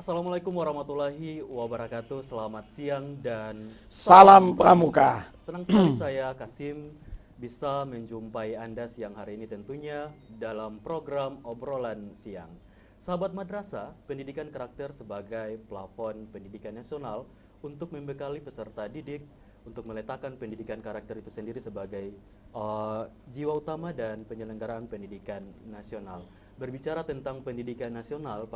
Assalamualaikum warahmatullahi wabarakatuh. Selamat siang dan Salam salam Pramuka. Pramuka. Senang sekali saya Kasim bisa menjumpai Anda siang hari ini tentunya dalam program obrolan siang. Sahabat madrasah, pendidikan karakter sebagai plafon pendidikan nasional untuk membekali peserta didik untuk meletakkan pendidikan karakter itu sendiri sebagai jiwa utama dan penyelenggaraan pendidikan nasional. Berbicara tentang pendidikan nasional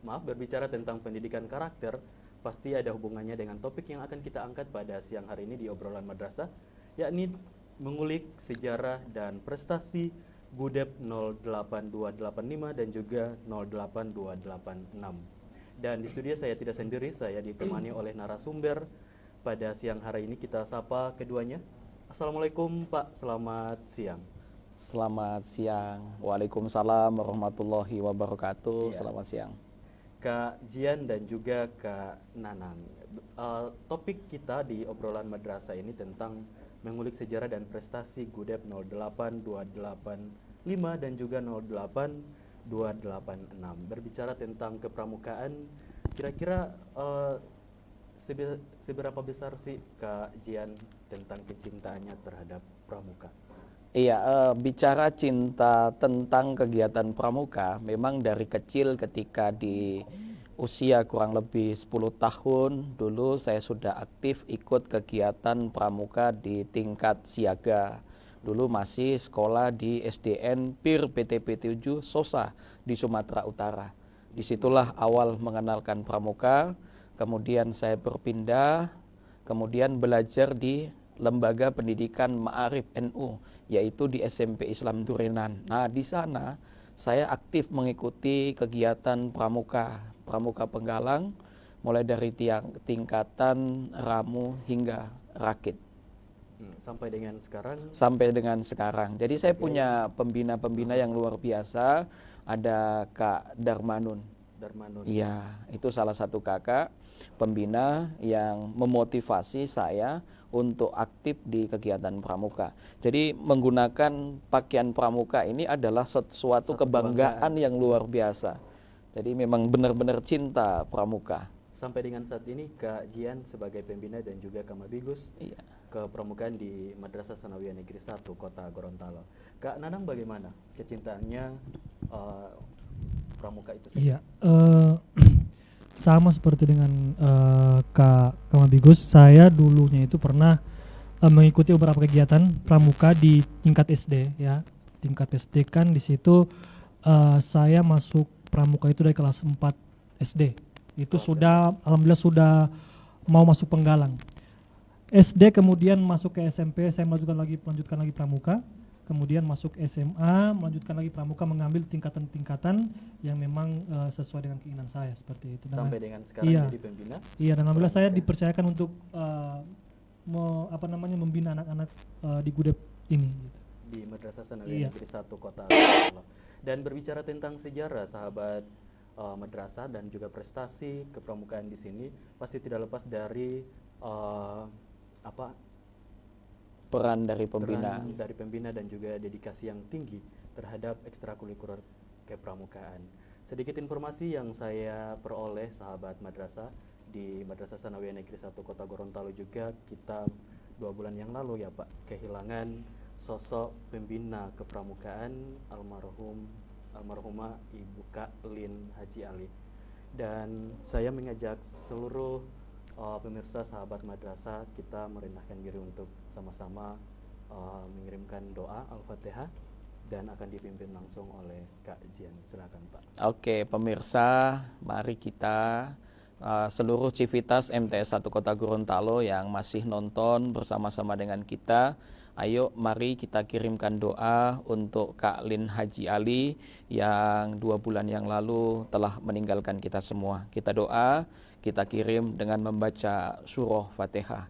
berbicara tentang pendidikan karakter pasti ada hubungannya dengan topik yang akan kita angkat pada siang hari ini di obrolan madrasah, yakni mengulik sejarah dan prestasi Gudep 08285 dan juga 08286. Dan di studio saya tidak sendiri, saya ditemani oleh narasumber pada siang hari ini. Kita sapa keduanya. Assalamualaikum Pak, selamat siang. Selamat siang. Waalaikumsalam warahmatullahi wabarakatuh. Iya, Selamat siang. Kak Jian dan juga Kak Nanang. Topik kita di obrolan madrasah ini tentang mengulik sejarah dan prestasi Gudep 08285 dan juga 08286. Berbicara tentang kepramukaan, kira-kira seberapa besar sih Kak Jian tentang kecintaannya terhadap pramuka? Iya, bicara cinta tentang kegiatan pramuka, memang dari kecil ketika di usia kurang lebih 10 tahun, dulu saya sudah aktif ikut kegiatan pramuka di tingkat siaga. Dulu masih sekolah di SDN PIR PTP 7 Sosa di Sumatera Utara. Di Sumatera Disitulah Utara. awal mengenalkan pramuka, kemudian saya berpindah, kemudian belajar di Lembaga Pendidikan Ma'arif NU, yaitu di SMP Islam Durinan. Nah, di sana saya aktif mengikuti kegiatan pramuka, pramuka penggalang, mulai dari tingkatan ramu hingga rakit Sampai dengan sekarang sampai dengan sekarang. Jadi saya sebagai punya pembina-pembina yang luar biasa. Ada Kak Darmanun. Darmanun. Iya, itu salah satu kakak pembina yang memotivasi saya untuk aktif di kegiatan pramuka. Jadi menggunakan pakaian pramuka ini adalah sesuatu Satu kebanggaan. kebanggaan yang luar biasa. Jadi memang benar-benar cinta pramuka. Sampai dengan saat ini Kak Jian sebagai pembina dan juga Kak Mabigus Iya. kepramukaan di Madrasah Sanawiyah Negeri 1 Kota Gorontalo. Kak Nanang bagaimana kecintaannya eh, pramuka itu sendiri? Iya, sama seperti dengan Kak Kamabigus, saya dulunya itu pernah mengikuti beberapa kegiatan pramuka di tingkat SD ya. Tingkat SD kan di situ saya masuk pramuka itu dari kelas 4 SD. Itu Kelas sudah alhamdulillah sudah mau masuk penggalang. SD kemudian masuk ke SMP, saya melanjutkan lagi pramuka. Kemudian masuk SMA, melanjutkan lagi pramuka, mengambil tingkatan-tingkatan yang memang sesuai dengan keinginan saya seperti itu. Sampai dengan sekarang iya, jadi pembina iya, dan alhamdulillah saya pramuka dipercayakan untuk membina anak-anak di Gudep ini. Gitu. di Madrasah Sanawiyah Iya. Negeri 1 Kota Gorontalo. Dan berbicara tentang sejarah sahabat madrasah dan juga prestasi kepramukaan di sini pasti tidak lepas dari apa Peran dari pembina. peran dari pembina dan juga dedikasi yang tinggi terhadap ekstrakurikuler kepramukaan. Sedikit informasi yang saya peroleh sahabat madrasah di Madrasah Sanawiyah Negeri 1 Kota Gorontalo juga kita 2 bulan yang lalu ya Pak kehilangan sosok pembina kepramukaan almarhumah Ibu Kak Lin Haji Ali. Dan saya mengajak seluruh pemirsa sahabat madrasah kita merendahkan diri untuk sama-sama mengirimkan doa Al-Fatihah dan akan dipimpin langsung oleh Kak Jian. Silakan Pak. Oke, pemirsa, mari kita seluruh civitas MTS 1 Kota Gorontalo yang masih nonton bersama-sama dengan kita. Ayo mari kita kirimkan doa untuk Kak Lin Haji Ali yang 2 bulan yang lalu telah meninggalkan kita semua. Kita doa, kita kirim dengan membaca surah Fatihah.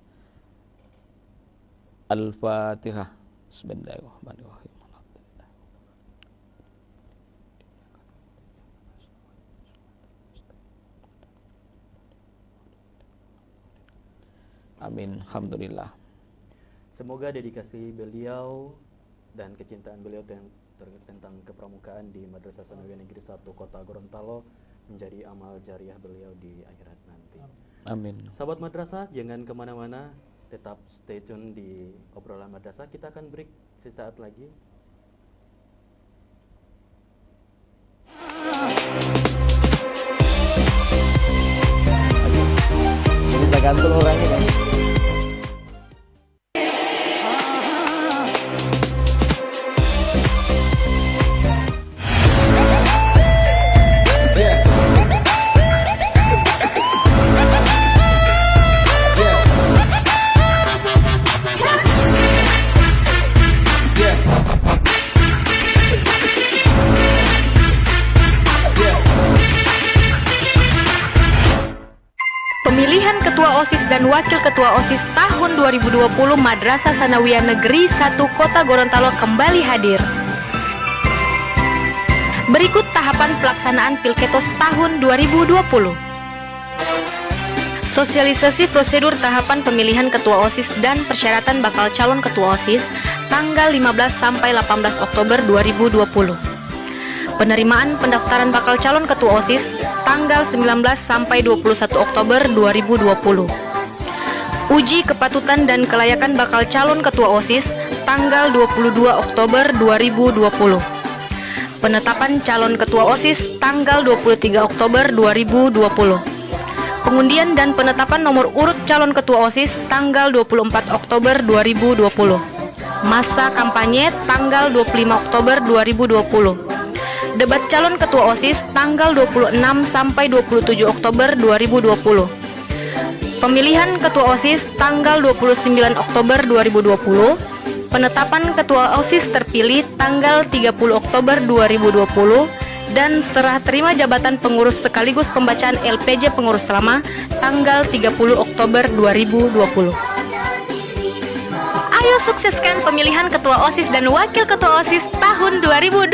Al-Fatihah. Bismillahirrahmanirrahim. Amin. Alhamdulillah. Semoga dedikasi beliau dan kecintaan beliau tentang kepramukaan di Madrasah Sanawiyah Negeri 1 Kota Gorontalo menjadi amal jariah beliau di akhirat nanti. Amin. Sahabat madrasah, jangan kemana-mana, tetap stay tune di obrolan madrasah. Kita akan break sesaat lagi. Kita gantung orangnya kan. Pemilihan Ketua OSIS dan Wakil Ketua OSIS tahun 2020 Madrasah Sanawiyah Negeri 1 Kota Gorontalo kembali hadir. Berikut tahapan pelaksanaan Pilketos tahun 2020. Sosialisasi prosedur tahapan pemilihan Ketua OSIS dan persyaratan bakal calon Ketua OSIS tanggal 15 sampai 18 Oktober 2020. Penerimaan pendaftaran bakal calon Ketua OSIS tanggal 19 sampai 21 Oktober 2020. Uji kepatutan dan kelayakan bakal calon Ketua OSIS tanggal 22 Oktober 2020. Penetapan calon Ketua OSIS tanggal 23 Oktober 2020. Pengundian dan penetapan nomor urut calon Ketua OSIS tanggal 24 Oktober 2020. Masa kampanye tanggal 25 Oktober 2020. Debat calon Ketua OSIS tanggal 26 sampai 27 Oktober 2020. Pemilihan Ketua OSIS tanggal 29 Oktober 2020. Penetapan Ketua OSIS terpilih tanggal 30 Oktober 2020 dan serah terima jabatan pengurus sekaligus pembacaan LPJ pengurus lama tanggal 30 Oktober 2020. Ayo sukseskan pemilihan Ketua OSIS dan Wakil Ketua OSIS tahun 2020.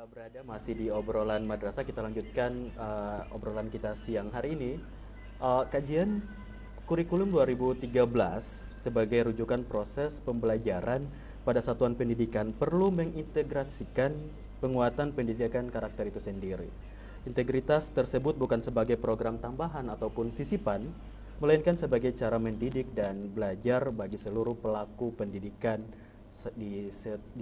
Berada masih di obrolan madrasah, kita lanjutkan obrolan kita siang hari ini. Kajian kurikulum 2013 sebagai rujukan proses pembelajaran pada satuan pendidikan perlu mengintegrasikan penguatan pendidikan karakter itu sendiri. Integritas tersebut bukan sebagai program tambahan ataupun sisipan, melainkan sebagai cara mendidik dan belajar bagi seluruh pelaku pendidikan di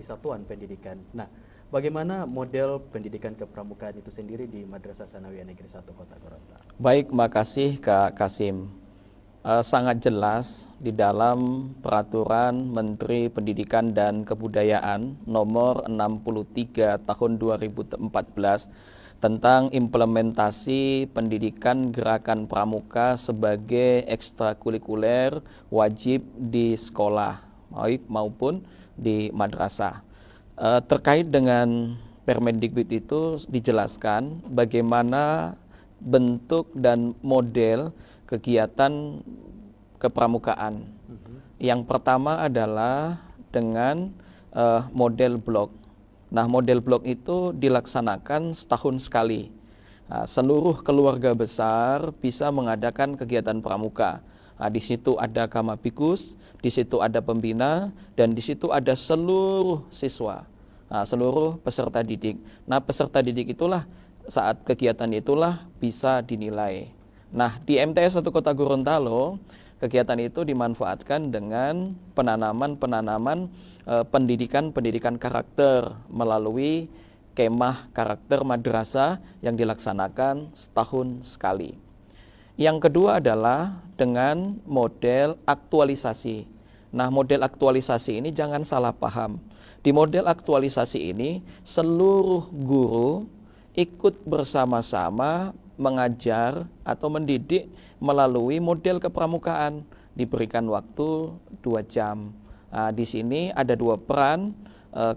satuan pendidikan. Nah, bagaimana model pendidikan kepramukaan itu sendiri di Madrasah Sanawiyah Negeri 1 Kota Gorontalo? Baik, makasih Kak Kasim. Sangat jelas di dalam Peraturan Menteri Pendidikan dan Kebudayaan Nomor 63 Tahun 2014 tentang implementasi pendidikan gerakan pramuka sebagai ekstrakurikuler wajib di sekolah baik maupun di madrasah. Terkait dengan Permendikbud itu dijelaskan bagaimana bentuk dan model kegiatan kepramukaan. Yang pertama adalah dengan model blok. Nah, model blok itu dilaksanakan setahun sekali. Nah, seluruh keluarga besar bisa mengadakan kegiatan pramuka. Nah, di situ ada kamabikus, di situ ada pembina, dan di situ ada seluruh siswa, seluruh peserta didik. Nah, peserta didik itulah saat kegiatan itulah bisa dinilai. Nah, di MTS 1 Kota Gorontalo, kegiatan itu dimanfaatkan dengan penanaman pendidikan karakter melalui kemah karakter madrasah yang dilaksanakan setahun sekali. Yang kedua adalah dengan model aktualisasi. Nah, model aktualisasi ini jangan salah paham. Di model aktualisasi ini seluruh guru ikut bersama-sama mengajar atau mendidik melalui model kepramukaan, diberikan waktu 2 jam. Nah, di sini ada 2 peran,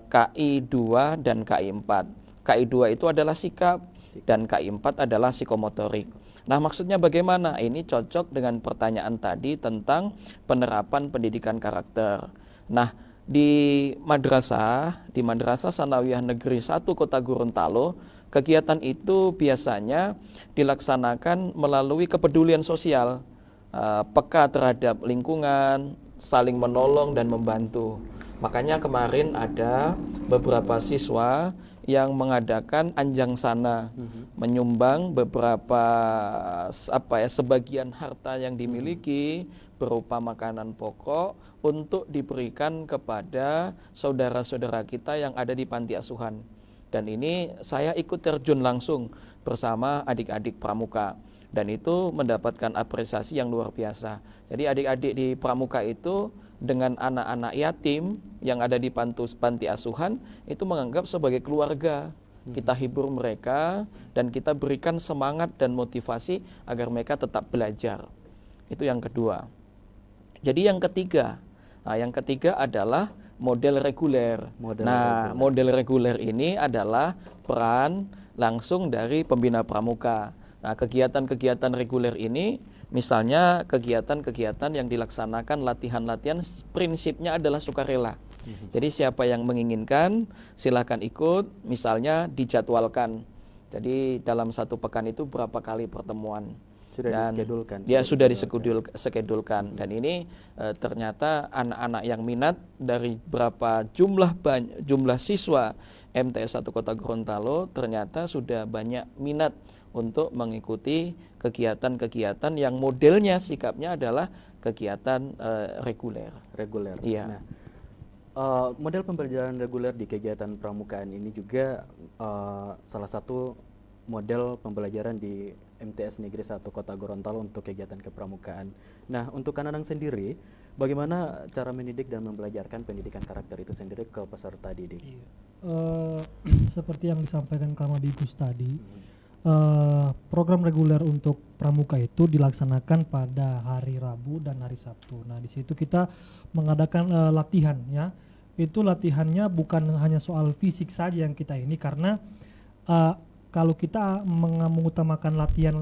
KI 2 dan KI 4. KI 2 itu adalah sikap dan KI 4 adalah psikomotorik. Nah, maksudnya bagaimana? Ini cocok dengan pertanyaan tadi tentang penerapan pendidikan karakter. Nah, di Madrasah Sanawiyah Negeri 1 Kota Gorontalo, kegiatan itu biasanya dilaksanakan melalui kepedulian sosial, peka terhadap lingkungan, saling menolong dan membantu. Makanya kemarin ada beberapa siswa yang mengadakan anjang sana, menyumbang beberapa sebagian harta yang dimiliki berupa makanan pokok untuk diberikan kepada saudara-saudara kita yang ada di panti asuhan. Dan ini saya ikut terjun langsung bersama adik-adik pramuka, dan itu mendapatkan apresiasi yang luar biasa. Jadi adik-adik di pramuka itu dengan anak-anak yatim yang ada di panti asuhan itu menganggap sebagai keluarga. Kita hibur mereka dan kita berikan semangat dan motivasi agar mereka tetap belajar. Itu yang kedua. Jadi yang ketiga adalah model reguler. Model reguler ini adalah peran langsung dari pembina pramuka. Nah, kegiatan-kegiatan reguler ini misalnya kegiatan-kegiatan yang dilaksanakan latihan-latihan prinsipnya adalah sukarela. Jadi siapa yang menginginkan silakan ikut, misalnya dijadwalkan. Jadi dalam satu pekan itu berapa kali pertemuan. Sudah diskedulkan. Ya, sudah diskedulkan. Dan ini ternyata anak-anak yang minat dari berapa jumlah siswa MTS 1 Kota Gorontalo ternyata sudah banyak minat untuk mengikuti kegiatan-kegiatan yang modelnya sikapnya adalah kegiatan reguler. Iya. Nah, model pembelajaran reguler di kegiatan pramukaan ini juga salah satu model pembelajaran di MTS Negeri 1 Kota Gorontalo untuk kegiatan kepramukaan. Nah, untuk Kananang sendiri, bagaimana cara mendidik dan membelajarkan pendidikan karakter itu sendiri ke peserta didik? Seperti yang disampaikan Kamabigus tadi, program reguler untuk pramuka itu dilaksanakan pada hari Rabu dan hari Sabtu. Nah, di situ kita mengadakan latihan, ya. Itu latihannya bukan hanya soal fisik saja yang kita ini, karena kalau kita mengutamakan latihan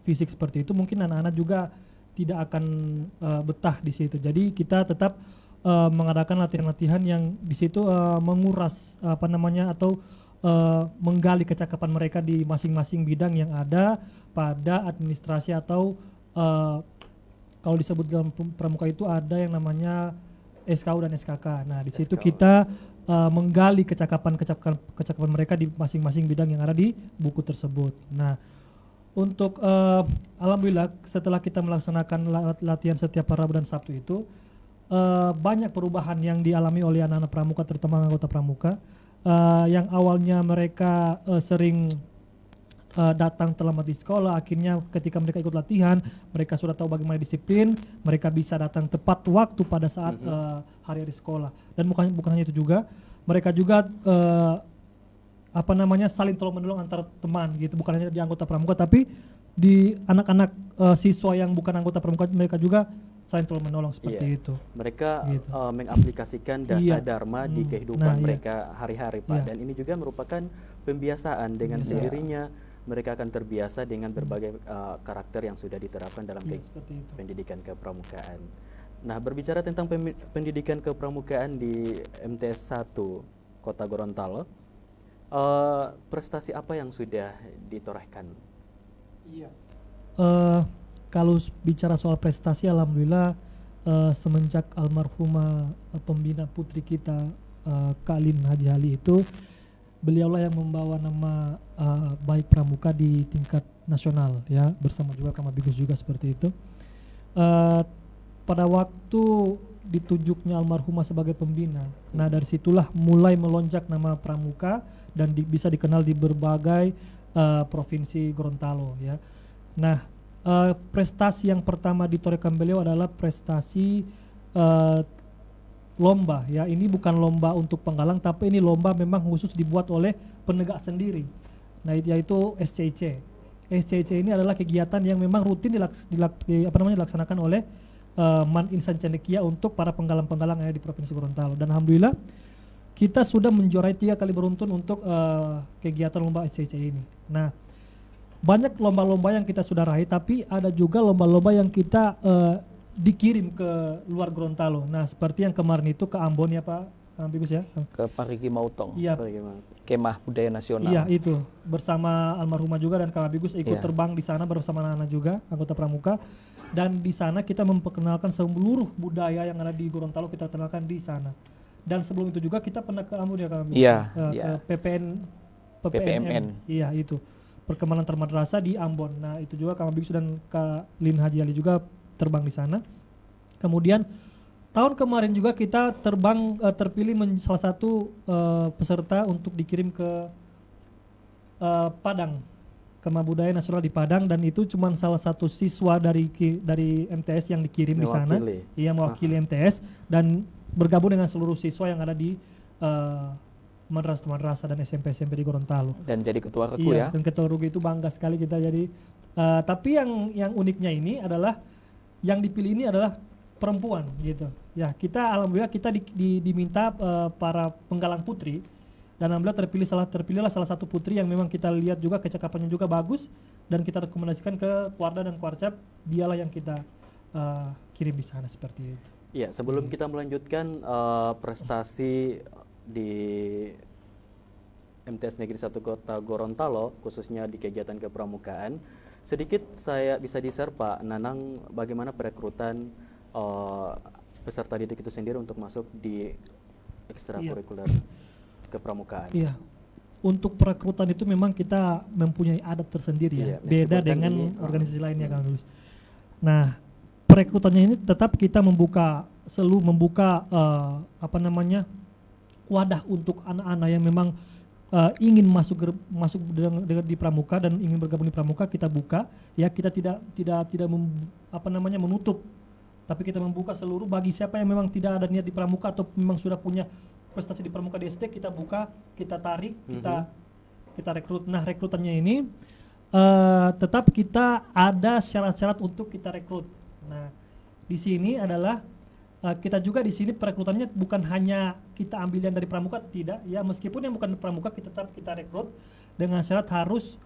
fisik seperti itu, mungkin anak-anak juga tidak akan betah di situ. Jadi kita tetap mengadakan latihan-latihan yang di situ menguras atau menggali kecakapan mereka di masing-masing bidang yang ada pada administrasi atau kalau disebut dalam pramuka itu ada yang namanya SKU dan SKK. Nah, di situ kita menggali kecakapan mereka di masing-masing bidang yang ada di buku tersebut. Nah, untuk alhamdulillah setelah kita melaksanakan latihan setiap Rabu dan Sabtu itu banyak perubahan yang dialami oleh anak-anak pramuka, terutama anggota pramuka yang awalnya mereka sering datang terlambat di sekolah. Akhirnya ketika mereka ikut latihan, mereka sudah tahu bagaimana disiplin, mereka bisa datang tepat waktu pada saat hari-hari sekolah. Dan bukan hanya itu juga, mereka juga saling tolong-menolong antar teman gitu, bukan hanya di anggota pramuka tapi di anak-anak siswa yang bukan anggota pramuka, mereka juga saling tolong-menolong seperti itu. Mereka gitu. Mengaplikasikan dasar dharma di kehidupan mereka hari-hari, Pak. Dan ini juga merupakan pembiasaan dengan sendirinya. Mereka akan terbiasa dengan berbagai karakter yang sudah diterapkan dalam pendidikan kepramukaan. Nah, berbicara tentang pendidikan kepramukaan di MTS 1 Kota Gorontalo, prestasi apa yang sudah ditorehkan? Iya. Kalau bicara soal prestasi, alhamdulillah semenjak almarhumah pembina putri kita Kak Lin Haji Ali itu, beliaulah yang membawa nama baik pramuka di tingkat nasional, ya, bersama juga Kamabigus juga seperti itu. Pada waktu ditunjuknya almarhumah sebagai pembina, nah dari situlah mulai melonjak nama pramuka dan bisa dikenal di berbagai provinsi Gorontalo, ya. Nah, prestasi yang pertama ditorehkan beliau adalah prestasi lomba, ya. Ini bukan lomba untuk penggalang, tapi ini lomba memang khusus dibuat oleh penegak sendiri. Nah, yaitu SCC. SCC ini adalah kegiatan yang memang rutin dilaksanakan oleh Man Insan Cendekia untuk para penggalang-penggalang yang ada di Provinsi Gorontalo. Dan alhamdulillah kita sudah menjuarai 3 kali beruntun untuk kegiatan lomba SCC ini. Nah, banyak lomba-lomba yang kita sudah raih, tapi ada juga lomba-lomba yang kita dikirim ke luar Gorontalo. Nah, seperti yang kemarin itu ke Ambon ya Pak Bigus ya. Ke Parigi Mautong, Iya, Bagaimana? Kemah Budaya Nasional. iya itu bersama almarhumah juga dan Kak Bigus ikut Iya. terbang di sana bersama anak-anak juga anggota pramuka, dan di sana kita memperkenalkan seluruh budaya yang ada di Gorontalo, kita kenalkan di sana. Dan sebelum itu juga kita pernah ke Ambon ya Kak Bigus. Iya, Ke iya. PPMN. Iya itu perkemalan termadrasah di Ambon. Nah itu juga Kak Bigus dan Kak Lin Haji Ali juga terbang di sana. Kemudian tahun kemarin juga kita terbang terpilih salah satu peserta untuk dikirim ke Padang, Kemah Budaya Nasional di Padang, dan itu cuma salah satu siswa dari MTS yang dikirim di sana. Mewakili. Iya, mewakili MTS dan bergabung dengan seluruh siswa yang ada di madrasah dan SMP-SMP di Gorontalo. Dan jadi ketua Regu ya. Dan ketua Regu itu bangga sekali kita jadi. Tapi yang uniknya ini adalah yang dipilih ini adalah perempuan gitu. Ya, kita alhamdulillah kita diminta para penggalang putri, dan alhamdulillah terpilihlah salah satu putri yang memang kita lihat juga kecakapannya juga bagus, dan kita rekomendasikan ke Kuarda dan Kuarcap, dialah yang kita kirim di sana seperti itu. Iya, sebelum kita melanjutkan prestasi di MTS Negeri 1 Kota Gorontalo, khususnya di kegiatan kepramukaan, sedikit saya bisa di-share Pak Nanang bagaimana perekrutan peserta didik itu sendiri untuk masuk di ekstrakurikuler kepramukaan. Iya. Untuk perekrutan itu memang kita mempunyai adat tersendiri ya, Iya, beda meskipun kan dengan ini, organisasi lainnya Kang Lulus. Nah, perekrutannya ini tetap kita membuka wadah untuk anak-anak yang memang ingin masuk di pramuka dan ingin bergabung di pramuka, kita buka ya. Kita tidak menutup, tapi kita membuka seluruh bagi siapa yang memang tidak ada niat di pramuka atau memang sudah punya prestasi di pramuka di SD, kita buka, kita tarik, kita rekrut. Nah, rekrutannya ini tetap kita ada syarat-syarat untuk kita rekrut. Nah, di sini adalah kita juga di sini perekrutannya bukan hanya kita ambil yang dari pramuka, tidak ya, meskipun yang bukan pramuka tetap kita rekrut dengan syarat harus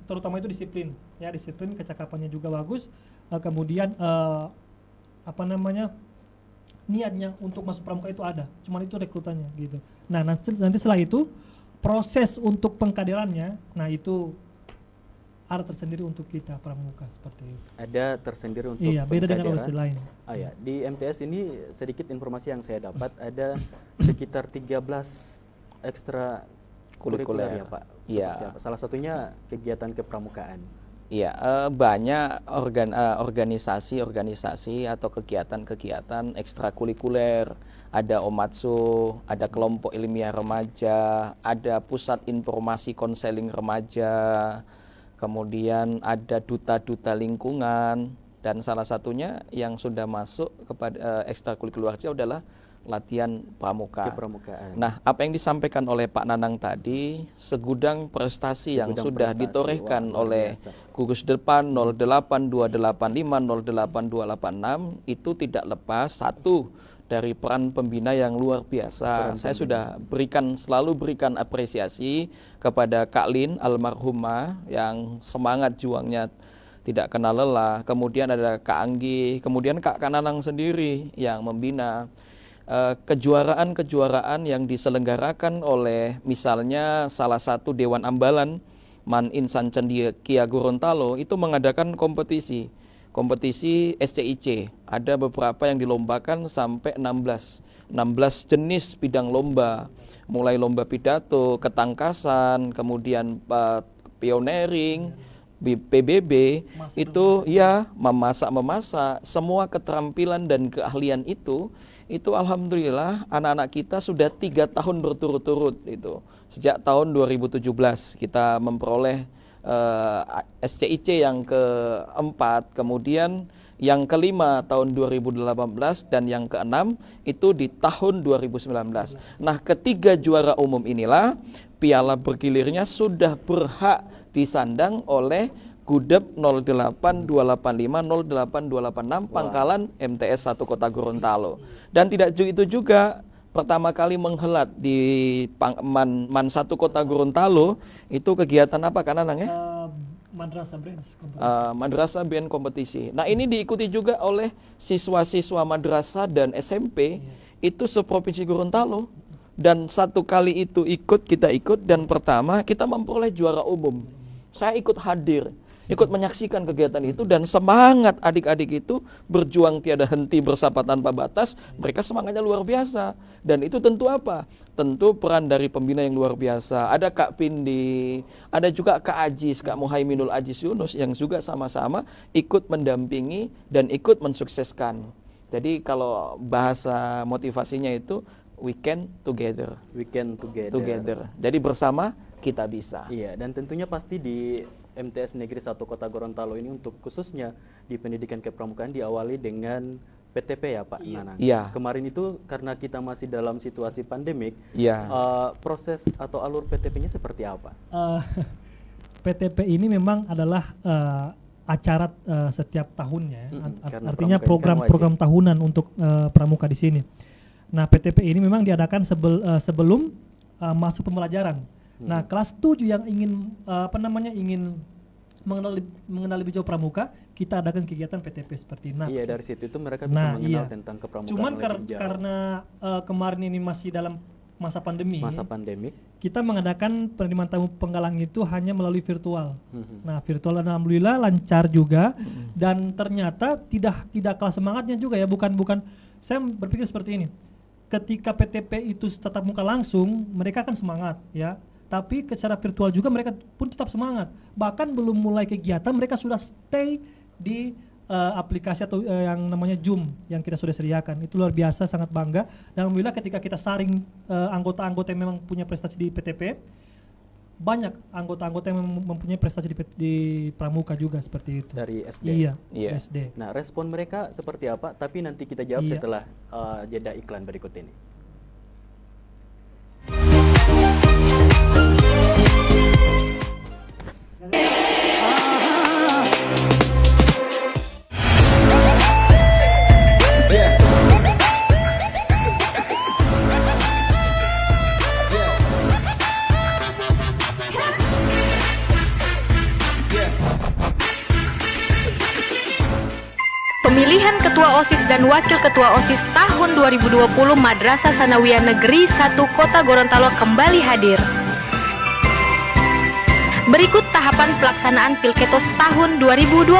terutama itu disiplin ya, disiplin, kecakapannya juga bagus, kemudian niatnya untuk masuk pramuka itu ada, cuman itu rekrutannya gitu. Nah, nanti setelah itu proses untuk pengkaderannya, nah itu ada tersendiri untuk kita pramuka seperti itu. Ada tersendiri untuk Iya, beda dengan pengkaderan. organisasi lain. Oh ya, di MTS ini sedikit informasi yang saya dapat ada sekitar 13 ekstra kurikuler ya Pak. Iya. Seperti apa? Salah satunya kegiatan kepramukaan. Iya, banyak organisasi atau kegiatan-kegiatan ekstrakurikuler. Ada Omatsu, ada kelompok ilmiah remaja, ada pusat informasi konseling remaja, kemudian ada duta-duta lingkungan, dan salah satunya yang sudah masuk kepada ekstrakurikuler adalah latihan pramuka. Kepramukaan. Nah, apa yang disampaikan oleh Pak Nanang tadi, segudang prestasi yang Segudang sudah prestasi, ditorehkan wah, luar oleh biasa. gugus depan 08285, 08286 itu tidak lepas satu dari peran pembina yang luar biasa. Saya sudah selalu berikan apresiasi kepada Kak Lin almarhumah yang semangat juangnya tidak kenal lelah. Kemudian ada Kak Anggi, kemudian Kak Nanang sendiri yang membina kejuaraan-kejuaraan yang diselenggarakan oleh misalnya salah satu Dewan Ambalan Man Insan Cendekia Gorontalo itu mengadakan kompetisi SCIC. Ada beberapa yang dilombakan sampai 16 jenis bidang lomba, mulai lomba pidato, ketangkasan, kemudian pioneering, PBB, itu ya memasak, semua keterampilan dan keahlian itu alhamdulillah anak-anak kita sudah 3 tahun berturut-turut itu. Sejak tahun 2017 kita memperoleh SCIC yang keempat, kemudian yang kelima tahun 2018 dan yang keenam itu di tahun 2019. Nah, ketiga juara umum inilah piala bergilirnya sudah berhak disandang oleh Gudep 08285 08286 Pangkalan MTS 1 Kota Gorontalo. Dan tidak itu juga pertama kali menghelat di Man 1 Kota Gorontalo itu kegiatan apa kan Nanang ya? Madrasah Brands Madrasah Band Kompetisi. Nah ini diikuti juga oleh siswa-siswa madrasah dan SMP itu seprovinsi Gorontalo. Dan satu kali itu kita ikut dan pertama kita memperoleh juara umum. Saya ikut hadir, ikut menyaksikan kegiatan itu dan semangat adik-adik itu berjuang tiada henti bersapa tanpa batas. Mereka semangatnya luar biasa. Dan itu tentu apa? Tentu peran dari pembina yang luar biasa. Ada Kak Pindi, ada juga Kak Ajis, Kak Muhaiminul Ajis Yunus yang juga sama-sama ikut mendampingi dan ikut mensukseskan. Jadi kalau bahasa motivasinya itu weekend together. Weekend together. Jadi bersama kita bisa. Iya, dan tentunya pasti di MTS Negeri 1 Kota Gorontalo ini untuk khususnya di pendidikan kepramukaan diawali dengan PTP ya Pak Nanang. Iya. Kemarin itu karena kita masih dalam situasi pandemik, Iya. Proses atau alur PTP-nya seperti apa? PTP ini memang adalah acara setiap tahunnya, karena artinya pramuka ini kan program tahunan untuk pramuka di sini. Nah, PTP ini memang diadakan sebelum masuk pembelajaran. Nah, kelas 7 yang ingin ingin mengenal lebih jauh pramuka, kita adakan kegiatan PTP seperti ini. Iya, dari situ itu mereka bisa mengenal tentang kepramukaan. Cuman lebih jauh. karena kemarin ini masih dalam masa pandemi, kita mengadakan penerimaan tamu penggalang itu hanya melalui virtual. Nah, virtual alhamdulillah lancar juga dan ternyata tidak kalah semangatnya juga ya, bukan saya berpikir seperti ini. Ketika PTP itu tatap muka langsung, mereka kan semangat ya. Tapi secara virtual juga mereka pun tetap semangat. Bahkan belum mulai kegiatan mereka sudah stay di aplikasi atau yang namanya Zoom yang kita sudah sediakan. Itu luar biasa, sangat bangga. Dan alhamdulillah ketika kita saring anggota-anggota yang memang punya prestasi di PTP, banyak anggota-anggota yang mempunyai prestasi di pramuka juga seperti itu. Dari SD. Iya. SD. Nah, respon mereka seperti apa? Tapi nanti kita jawab setelah jeda iklan berikut ini. Pemilihan Ketua OSIS dan Wakil Ketua OSIS tahun 2020 Madrasah Sanawiyah Negeri 1 Kota Gorontalo kembali hadir. Berikut tahapan pelaksanaan Pilketos tahun 2020.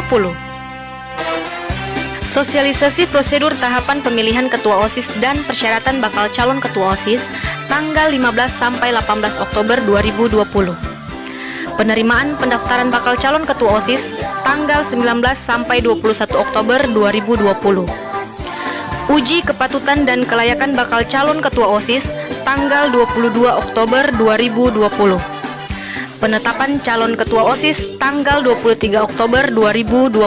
Sosialisasi prosedur tahapan pemilihan Ketua OSIS dan persyaratan bakal calon Ketua OSIS tanggal 15 sampai 18 Oktober 2020. Penerimaan pendaftaran bakal calon Ketua OSIS tanggal 19 sampai 21 Oktober 2020. Uji kepatutan dan kelayakan bakal calon Ketua OSIS tanggal 22 Oktober 2020. Penetapan calon Ketua OSIS tanggal 23 Oktober 2020.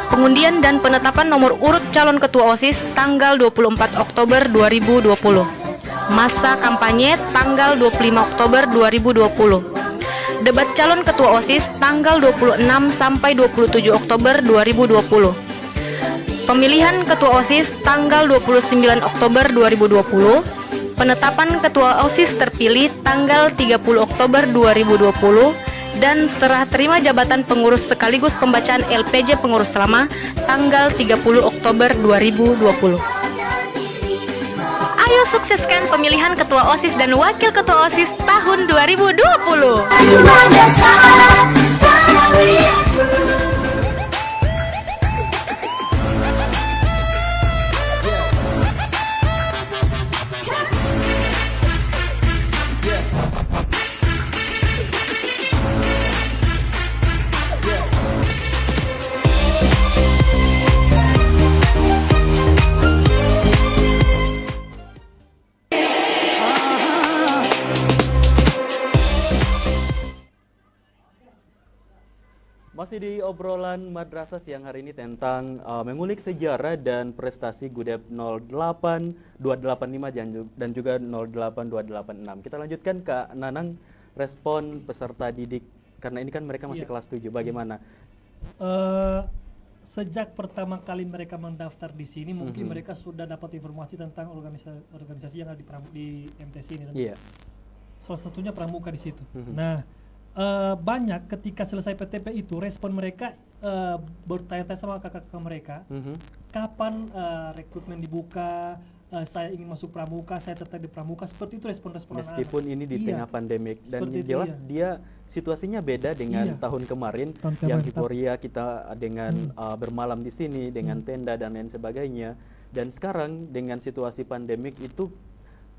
Pengundian dan penetapan nomor urut calon Ketua OSIS tanggal 24 Oktober 2020. Masa kampanye tanggal 25 Oktober 2020. Debat calon Ketua OSIS tanggal 26 sampai 27 Oktober 2020. Pemilihan Ketua OSIS tanggal 29 Oktober 2020. Penetapan Ketua OSIS terpilih tanggal 30 Oktober 2020 dan serah terima jabatan pengurus sekaligus pembacaan LPJ pengurus lama tanggal 30 Oktober 2020. Ayo sukseskan pemilihan Ketua OSIS dan Wakil Ketua OSIS tahun 2020. Masih di obrolan madrasah siang hari ini tentang mengulik sejarah dan prestasi GUDEP 08285 dan juga 08286. Kita lanjutkan Kak Nanang, respon peserta didik karena ini kan mereka masih kelas 7. Bagaimana? sejak pertama kali mereka mendaftar di sini mungkin mereka sudah dapat informasi tentang organisasi yang ada di MTS ini. Iya. Salah satunya pramuka di situ. Nah, banyak ketika selesai PTP itu respon mereka bertanya-tanya sama kakak-kakak mereka, kapan rekrutmen dibuka, saya ingin masuk pramuka, saya tertarik di pramuka, seperti itu respon-respon Meskipun anak-anak. ini di tengah pandemik dan Seperti itu, jelas iya. dia situasinya beda dengan tahun kemarin yang euforia kita dengan bermalam di sini dengan tenda dan lain sebagainya, dan sekarang dengan situasi pandemik itu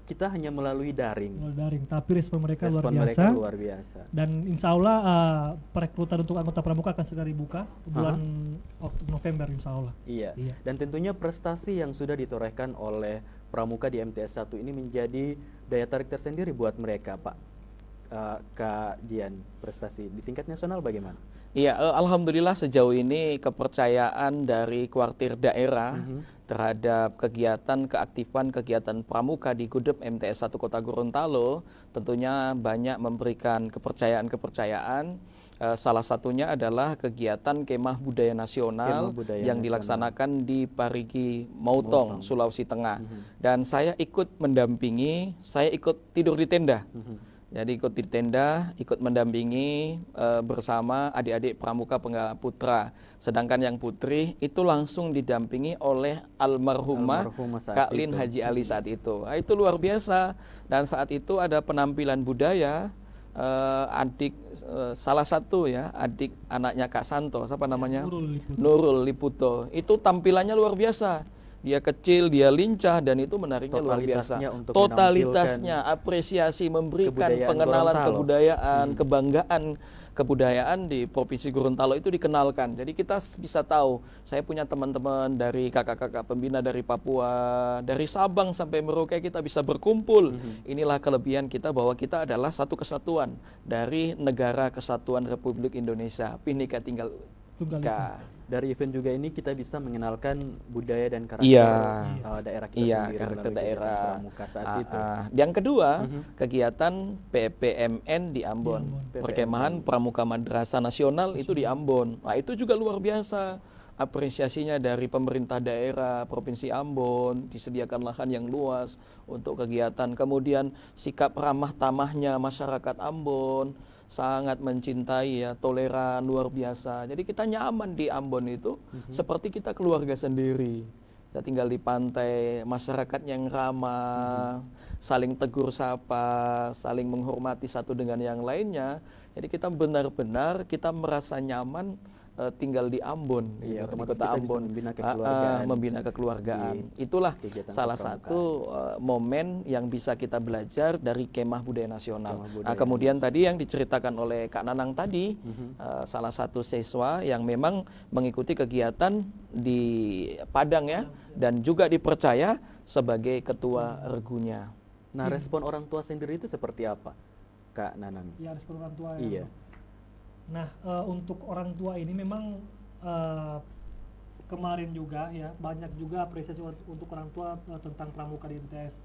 kita hanya melalui daring. Tapi respon mereka luar biasa. Dan insya Allah perekrutan untuk anggota pramuka akan segera dibuka bulan November insya Allah. Iya. Dan tentunya prestasi yang sudah ditorehkan oleh pramuka di MTS 1 ini menjadi daya tarik tersendiri buat mereka, Pak. Kak Jian, prestasi di tingkat nasional bagaimana? Iya, alhamdulillah sejauh ini kepercayaan dari kuartir daerah terhadap keaktifan kegiatan pramuka di Gudep MTS 1 Kota Gorontalo tentunya banyak memberikan kepercayaan. Salah satunya adalah kegiatan Kemah Budaya Nasional yang dilaksanakan di Parigi Mautong, Sulawesi Tengah. Dan saya ikut mendampingi, saya ikut tidur di tenda. Jadi ikut di tenda, ikut mendampingi bersama adik-adik pramuka Penggala Putra. Sedangkan yang putri itu langsung didampingi oleh almarhumah Kak Lin Haji Ali saat itu. Nah, itu luar biasa. Dan saat itu ada penampilan budaya adik salah satu ya, adik anaknya Kak Santo, siapa namanya? Nurul Liputo. Itu tampilannya luar biasa. Dia kecil, dia lincah, dan itu menariknya luar biasa. Totalitasnya, apresiasi, memberikan pengenalan kebudayaan, kebanggaan kebudayaan di Provinsi Gorontalo itu dikenalkan. Jadi kita bisa tahu, saya punya teman-teman dari kakak-kakak pembina dari Papua, dari Sabang sampai Merauke kita bisa berkumpul. Inilah kelebihan kita bahwa kita adalah satu kesatuan dari Negara Kesatuan Republik Indonesia, Bhinneka Tunggal Ika. Dari event juga ini kita bisa mengenalkan budaya dan karakter daerah kita sendiri karakter daerah pramuka saat itu. Yang kedua, kegiatan PPMN di Ambon, Perkemahan Pramuka Madrasah Nasional itu di Ambon. Nah, itu juga luar biasa. Apresiasinya dari pemerintah daerah Provinsi Ambon, disediakan lahan yang luas untuk kegiatan. Kemudian sikap ramah tamahnya masyarakat Ambon, sangat mencintai ya, toleran luar biasa. Jadi kita nyaman di Ambon itu seperti kita keluarga sendiri. Kita tinggal di pantai, masyarakat yang ramah, saling tegur sapa, saling menghormati satu dengan yang lainnya. Jadi kita benar-benar kita merasa nyaman tinggal di Ambon, di kota Ambon, membina kekeluargaan. Itulah salah satu momen yang bisa kita belajar dari Kemah Budaya Nasional. Kemudian tadi yang diceritakan oleh Kak Nanang tadi, salah satu siswa yang memang mengikuti kegiatan di Padang ya, dan juga dipercaya sebagai ketua regunya. Nah, respon orang tua sendiri itu seperti apa, Kak Nanang? Ya, respon orang tua. Iya. Nah, untuk orang tua ini memang kemarin juga ya banyak juga apresiasi untuk orang tua tentang pramuka di MTS,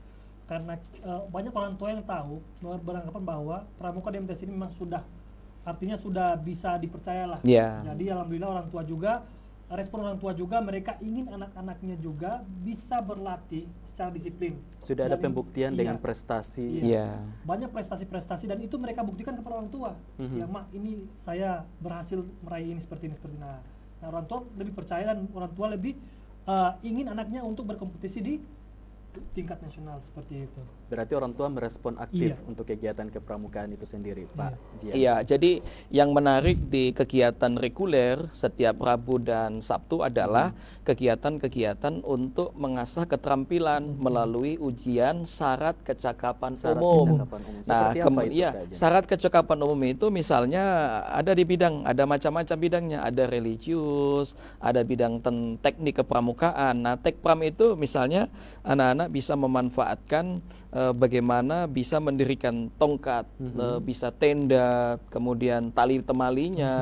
karena banyak orang tua yang tahu beranggapan bahwa pramuka di MTS ini memang artinya sudah bisa dipercaya lah. Jadi alhamdulillah orang tua juga, respon orang tua juga, mereka ingin anak-anaknya juga bisa berlatih secara disiplin. Sudah ada pembuktian dengan prestasi. Banyak prestasi-prestasi dan itu mereka buktikan kepada orang tua. Ya, Mak, ini saya berhasil meraih ini seperti ini. Nah, orang tua lebih percaya dan orang tua lebih ingin anaknya untuk berkompetisi di tingkat nasional seperti itu. Berarti orang tua merespon aktif untuk kegiatan kepramukaan itu sendiri, Pak Jian. Iya, jadi yang menarik di kegiatan reguler setiap Rabu dan Sabtu adalah kegiatan-kegiatan untuk mengasah keterampilan melalui ujian syarat kecakapan umum. Nah, syarat kecakapan umum itu misalnya ada di bidang, ada macam-macam bidangnya, ada religius, ada bidang teknik kepramukaan. Nah, tekpram itu misalnya anak-anak bisa memanfaatkan bagaimana bisa mendirikan tongkat, bisa tenda, kemudian tali temalinya,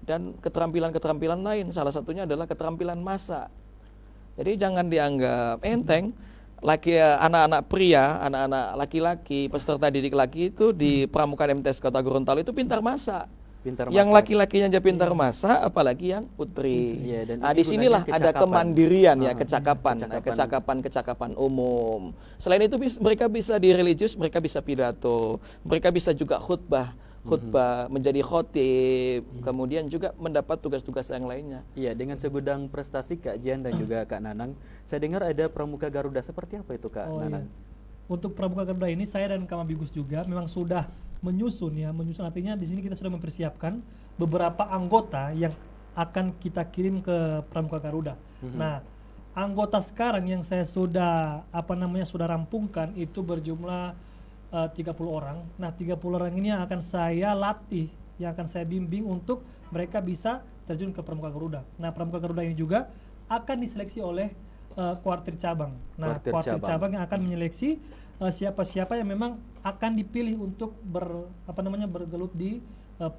dan keterampilan-keterampilan lain. Salah satunya adalah keterampilan masak. Jadi jangan dianggap enteng. Anak-anak pria, anak-anak laki-laki, peserta didik laki itu di Pramuka MTS Kota Gorontalo itu pintar masak. Pintar Yang masak. laki-lakinya aja pintar masak, apalagi yang putri. Iya, dan Nah, ini disinilah gunanya ada kecakapan. kemandirian ya, Ah, kecakapan, kecakapan umum. Selain itu mereka bisa di religius, mereka bisa pidato, mereka bisa juga khutbah, menjadi khotib, kemudian juga mendapat tugas-tugas yang lainnya. Iya, dengan segudang prestasi Kak Jian dan juga Kak Nanang, saya dengar ada Pramuka Garuda. Seperti apa itu Kak Oh, Nanang? iya. Untuk Pramuka Garuda ini saya dan Kak Mabigus juga memang sudah menyusun artinya di sini kita sudah mempersiapkan beberapa anggota yang akan kita kirim ke Pramuka Garuda. Nah, anggota sekarang yang saya sudah sudah rampungkan itu berjumlah 30 orang. Nah, 30 orang ini yang akan saya latih, yang akan saya bimbing untuk mereka bisa terjun ke Pramuka Garuda. Nah, Pramuka Garuda ini juga akan diseleksi oleh kuartir cabang. Nah, kuartir cabang yang akan menyeleksi siapa-siapa yang memang akan dipilih untuk bergelut di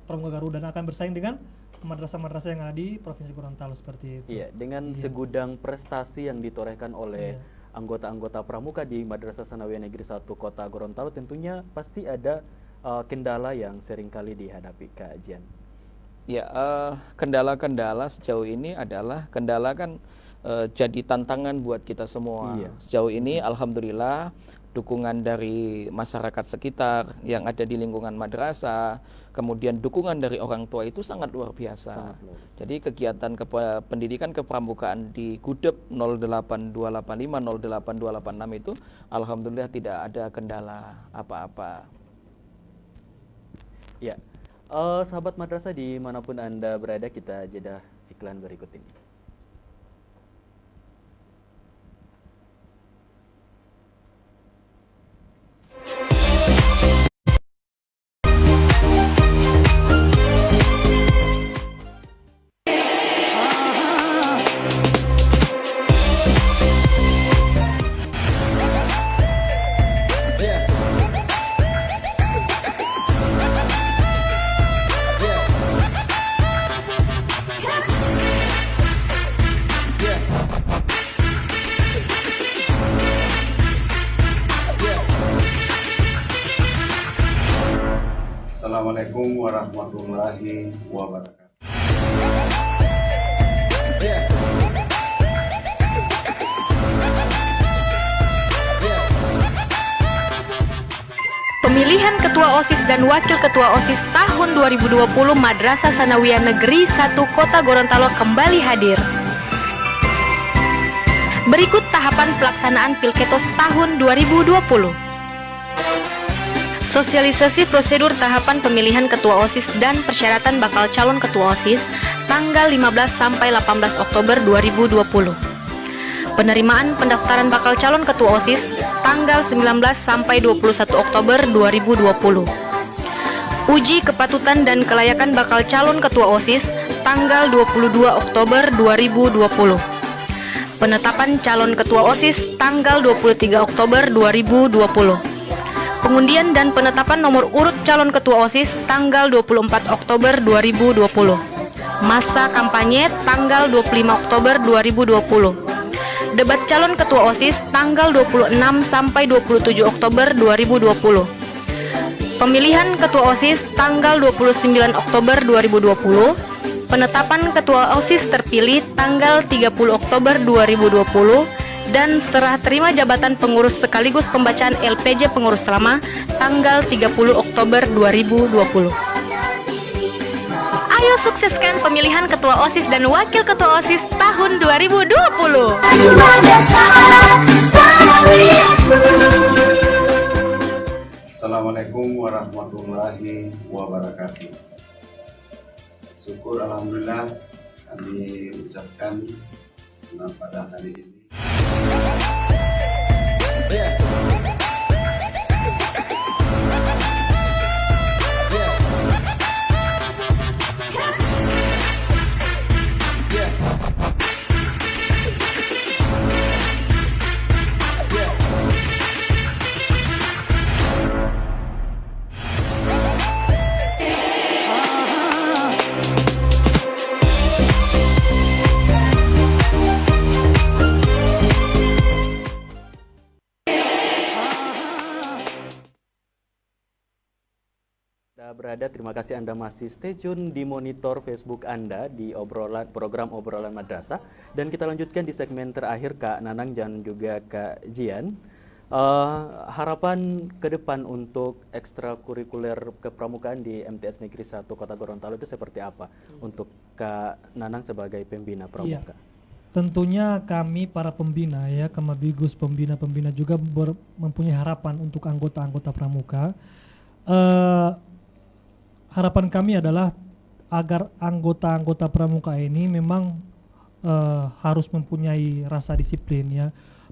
Pramuka Garuda dan akan bersaing dengan madrasah-madrasah yang ada di Provinsi Gorontalo seperti itu. Iya, dengan segudang prestasi yang ditorehkan oleh anggota-anggota pramuka di Madrasah Sanawiyah Negeri 1 Kota Gorontalo, tentunya pasti ada kendala yang seringkali dihadapi Kak Jian. Ya, kendala-kendala sejauh ini adalah jadi tantangan buat kita semua. Iya. Sejauh ini alhamdulillah dukungan dari masyarakat sekitar yang ada di lingkungan madrasah, kemudian dukungan dari orang tua itu sangat luar biasa. Sangat luar biasa. Jadi kegiatan pendidikan kepramukaan di Gudep 08285 08286 itu alhamdulillah tidak ada kendala apa-apa. Ya, sahabat madrasah dimanapun Anda berada, kita jeda iklan berikut ini. Assalamualaikum warahmatullahi wabarakatuh. Pemilihan Ketua OSIS dan Wakil Ketua OSIS tahun 2020 Madrasah Sanawiyah Negeri 1 Kota Gorontalo kembali hadir. Berikut tahapan pelaksanaan Pilketos tahun 2020. Sosialisasi prosedur tahapan pemilihan Ketua OSIS dan persyaratan bakal calon Ketua OSIS tanggal 15 sampai 18 Oktober 2020. Penerimaan pendaftaran bakal calon Ketua OSIS tanggal 19 sampai 21 Oktober 2020. Uji kepatutan dan kelayakan bakal calon Ketua OSIS tanggal 22 Oktober 2020. Penetapan calon Ketua OSIS tanggal 23 Oktober 2020. Pengundian dan penetapan nomor urut calon Ketua OSIS tanggal 24 Oktober 2020. Masa kampanye tanggal 25 Oktober 2020. Debat calon Ketua OSIS tanggal 26 sampai 27 Oktober 2020. Pemilihan Ketua OSIS tanggal 29 Oktober 2020. Penetapan Ketua OSIS terpilih tanggal 30 Oktober 2020 dan serah terima jabatan pengurus sekaligus pembacaan LPJ pengurus lama tanggal 30 Oktober 2020. Ayo sukseskan pemilihan Ketua OSIS dan Wakil Ketua OSIS tahun 2020. Assalamualaikum warahmatullahi wabarakatuh. Syukur alhamdulillah kami ucapkan pada hari ini. berada, terima kasih Anda masih stay tune di monitor Facebook Anda di program obrolan madrasah. Dan kita lanjutkan di segmen terakhir Kak Nanang dan juga Kak Jian. Harapan ke depan untuk ekstrakurikuler kepramukaan di MTS Negeri 1 Kota Gorontalo itu seperti apa untuk Kak Nanang sebagai pembina pramuka? Tentunya kami para pembina ya, Kamabigus pembina-pembina juga mempunyai harapan untuk anggota-anggota pramuka. Harapan kami adalah agar anggota-anggota pramuka ini memang harus mempunyai rasa disiplin ya,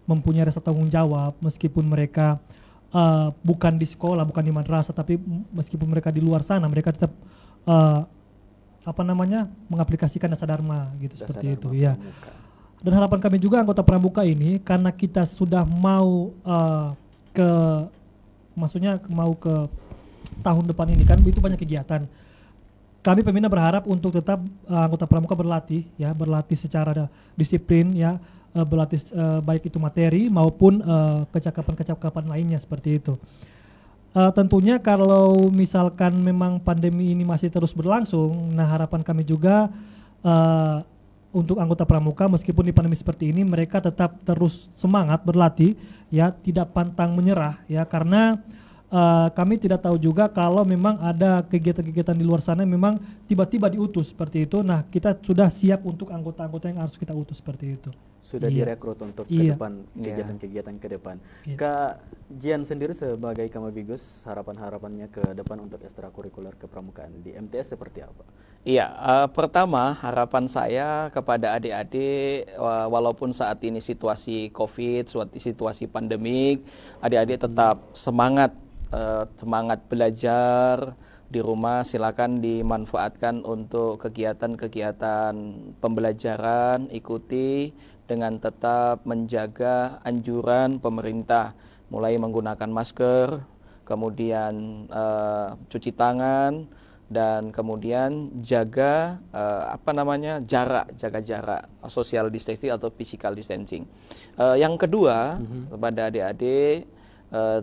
mempunyai rasa tanggung jawab meskipun mereka bukan di sekolah, bukan di madrasah, tapi meskipun mereka di luar sana, mereka tetap mengaplikasikan dasar dharma gitu, seperti itu ya. Dan harapan kami juga anggota pramuka ini, karena kita sudah mau mau ke tahun depan ini kan itu banyak kegiatan. Kami pembina berharap untuk tetap anggota pramuka berlatih secara disiplin ya, berlatih baik itu materi maupun kecakapan-kecakapan lainnya seperti itu. Tentunya kalau misalkan memang pandemi ini masih terus berlangsung, nah harapan kami juga untuk anggota pramuka meskipun di pandemi seperti ini mereka tetap terus semangat berlatih ya, tidak pantang menyerah ya, karena kami tidak tahu juga kalau memang ada kegiatan-kegiatan di luar sana memang tiba-tiba diutus seperti itu. Nah, kita sudah siap untuk anggota-anggota yang harus kita utus seperti itu. Sudah direkrut untuk ke depan, kegiatan-kegiatan ke depan. Kak Jian sendiri sebagai Kamabigus, harapan-harapannya ke depan untuk ekstrakurikuler kepramukaan di MTS seperti apa? Iya, pertama harapan saya kepada adik-adik, walaupun saat ini situasi COVID, situasi pandemik, adik-adik tetap semangat belajar di rumah. Silakan dimanfaatkan untuk kegiatan-kegiatan pembelajaran, ikuti dengan tetap menjaga anjuran pemerintah, mulai menggunakan masker, kemudian cuci tangan, dan kemudian jaga jaga jarak, social distancing atau physical distancing. Yang kedua, kepada adik-adik,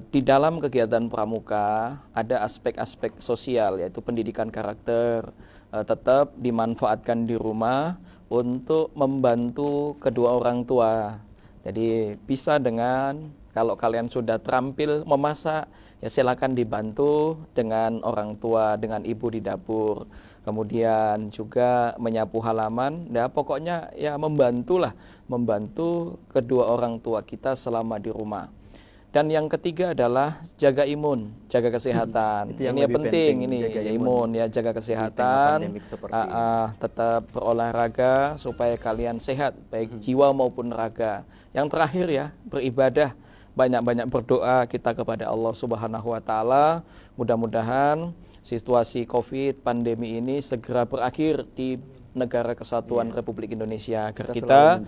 di dalam kegiatan pramuka ada aspek-aspek sosial, yaitu pendidikan karakter, tetap dimanfaatkan di rumah untuk membantu kedua orang tua. Jadi bisa dengan, kalau kalian sudah terampil memasak, ya silakan dibantu dengan orang tua, dengan ibu di dapur. Kemudian juga menyapu halaman, ya pokoknya ya membantu kedua orang tua kita selama di rumah. Dan yang ketiga adalah jaga imun, jaga kesehatan. Ini yang penting, ini jaga imun ya, jaga kesehatan. Tetap berolahraga supaya kalian sehat, baik jiwa maupun raga. Yang terakhir ya, beribadah, banyak-banyak berdoa kita kepada Allah Subhanahu wa taala. Mudah-mudahan situasi Covid pandemi ini segera berakhir di negara kesatuan Republik Indonesia, agar kita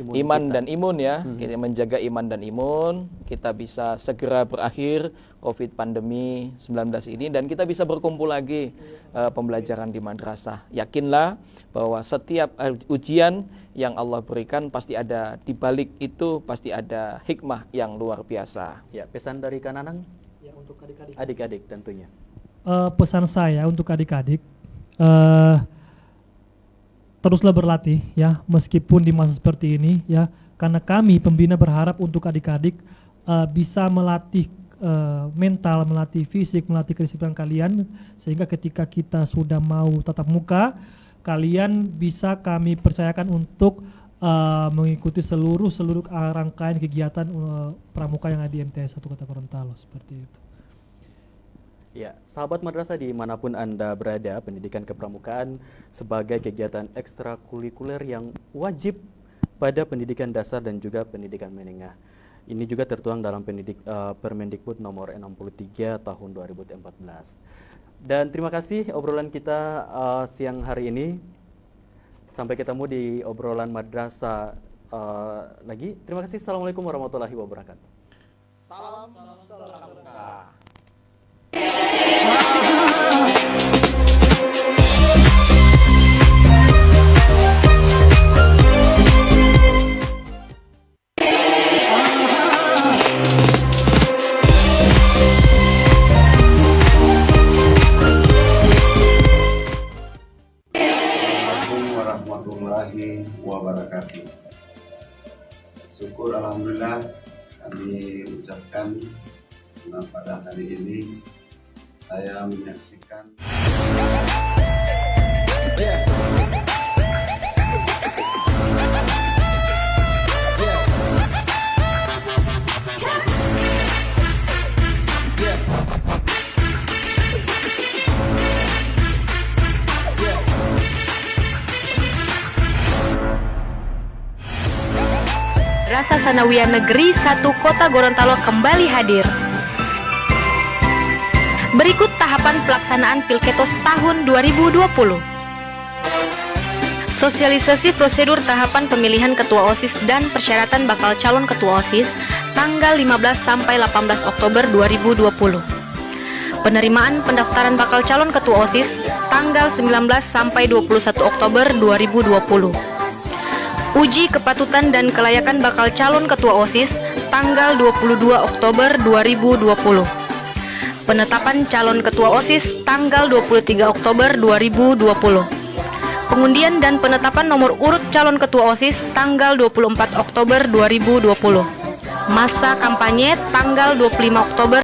iman dan imun ya, kita menjaga iman dan imun, kita bisa segera berakhir Covid pandemi 19 ini dan kita bisa berkumpul lagi pembelajaran di madrasah. Yakinlah bahwa setiap ujian yang Allah berikan pasti ada, di balik itu pasti ada hikmah yang luar biasa. Ya, pesan dari Kak Nanang ya untuk adik-adik tentunya. Pesan saya untuk adik-adik, teruslah berlatih ya, meskipun di masa seperti ini ya, karena kami pembina berharap untuk adik-adik bisa melatih mental, melatih fisik, melatih kedisiplinan kalian, sehingga ketika kita sudah mau tatap muka, kalian bisa kami percayakan untuk mengikuti seluruh rangkaian kegiatan pramuka yang ada di MTS 1 Kota Gorontalo, seperti itu. Ya, sahabat madrasah dimanapun Anda berada, pendidikan kepramukaan sebagai kegiatan ekstrakurikuler yang wajib pada pendidikan dasar dan juga pendidikan menengah. Ini juga tertuang dalam Permendikbud nomor 63 tahun 2014. Dan terima kasih obrolan kita siang hari ini. Sampai ketemu di obrolan madrasah lagi. Terima kasih. Assalamualaikum warahmatullahi wabarakatuh. Salam. Syukur alhamdulillah kami ucapkan pada hari ini saya menyaksikan Madrasah Sanawiyah Negeri 1 Kota Gorontalo kembali hadir. Berikut tahapan pelaksanaan Pilketos tahun 2020. Sosialisasi prosedur tahapan pemilihan ketua OSIS dan persyaratan bakal calon ketua OSIS tanggal 15 sampai 18 Oktober 2020. Penerimaan pendaftaran bakal calon ketua OSIS tanggal 19 sampai 21 Oktober 2020. Uji kepatutan dan kelayakan bakal calon ketua OSIS tanggal 22 Oktober 2020. Penetapan calon ketua OSIS tanggal 23 Oktober 2020. Pengundian dan penetapan nomor urut calon ketua OSIS tanggal 24 Oktober 2020. Masa kampanye tanggal 25 Oktober